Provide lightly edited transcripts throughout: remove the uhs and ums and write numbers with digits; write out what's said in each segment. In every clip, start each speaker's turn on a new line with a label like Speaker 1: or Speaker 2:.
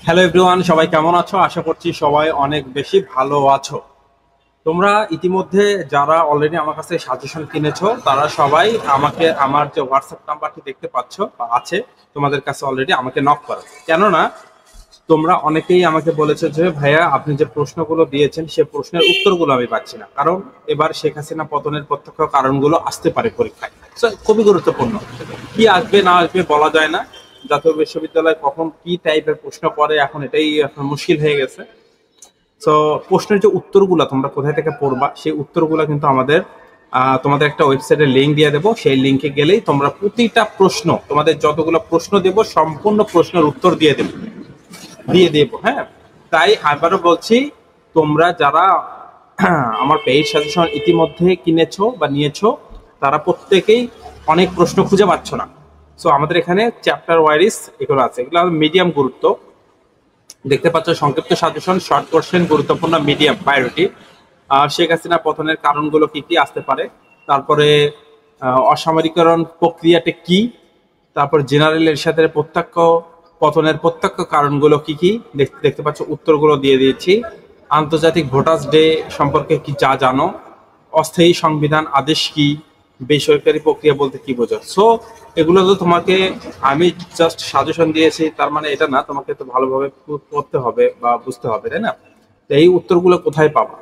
Speaker 1: Hello everyone, সবাই কেমন আছো? আশা করছি সবাই অনেক বেশি ভালো আছো। তোমরা ইতিমধ্যে যারা অলরেডি আমার কাছে সাজেশন কিনেছো তারা সবাই আমাকে আমার যে হোয়াটসঅ্যাপ নাম্বারটি দেখতে পাচ্ছ বা আছে তোমাদের কাছে অলরেডি আমাকে নক করো। কেননা তোমরা অনেকেই আমাকে বলেছে যে ভাইয়া আপনি যে প্রশ্নগুলো দিয়েছেন সে প্রশ্নের উত্তরগুলো আমি পাচ্ছি না, কারণ এবার শেখ হাসিনা পতনের প্রত্যক্ষ কারণগুলো আসতে পারে পরীক্ষায়। So, খুবই গুরুত্বপূর্ণ। কি আসবে না আসবে বলা যায় না। জাতীয় বিশ্ববিদ্যালয় কখন কি টাইপের প্রশ্ন পড়ে এখন এটাই এখন মুশকিল হয়ে গেছে। তো প্রশ্নের যে উত্তরগুলো তোমরা কোথায় থেকে পড়বা সেই উত্তরগুলো কিন্তু আমাদের তোমাদের একটা ওয়েবসাইটের লিঙ্ক দিয়ে দেবো। সেই লিঙ্কে গেলেই তোমরা প্রতিটা প্রশ্ন, তোমাদের যতগুলো প্রশ্ন দেবো সম্পূর্ণ প্রশ্নের উত্তর দিয়ে দেবো। হ্যাঁ, তাই আবারও বলছি, তোমরা যারা আমার পেইড সাজেশন ইতিমধ্যে কিনেছো বা নিয়েছো তারা প্রত্যেকেই অনেক প্রশ্ন খুঁজে পাচ্ছ না। সো আমাদের এখানে চ্যাপ্টার ওয়াইজ এগুলো আছে, এগুলো মিডিয়াম গুরুত্ব। দেখতে পাচ্ছ সংক্ষিপ্ত সাজেশন, শর্ট কোশ্চেন, গুরুত্বপূর্ণ, মিডিয়াম প্রায়োরিটি। শেখ হাসিনা পতনের কারণগুলো কি কি আসতে পারে, তারপরে অসামরিকরণ প্রক্রিয়াটা কি, তারপর জেনারেল এরশাদের প্রত্যক্ষ পতনের প্রত্যক্ষ কারণগুলো কি কি দেখতে পাচ্ছ, উত্তরগুলো দিয়ে দিয়েছি। আন্তর্জাতিক ভোটার্স ডে সম্পর্কে কি যা জানো, অস্থায়ী সংবিধান আদেশ কি, বেসরকারি প্রক্রিয়া বলতে কি বোঝো। সো এগুলো তো তোমাকে আমি জাস্ট সাজেশন দিয়েছি, তার মানে এটা না তোমাকে তো ভালোভাবে পড়তে হবে বা বুঝতে হবে, তাই না? তো এই উত্তরগুলো কোথায় পাবো?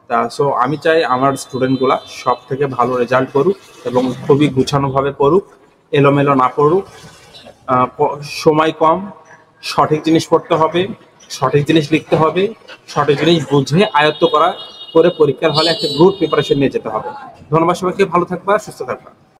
Speaker 1: তা সো আমি চাই আমার স্টুডেন্টগুলা সব থেকে ভালো রেজাল্ট করুক এবং খুবই গুছানোভাবে পড়ুক, এলোমেলো না পড়ুক। সময় কম, সঠিক জিনিস পড়তে হবে, সঠিক জিনিস লিখতে হবে, সঠিক জিনিস বুঝে আয়ত্ত করে পরীক্ষার হলে একটা গুড প্রিপারেশন নিয়ে যেতে হবে। ধন্যবাদ সবাইকে, ভালো থাকবা, সুস্থ থাকবা।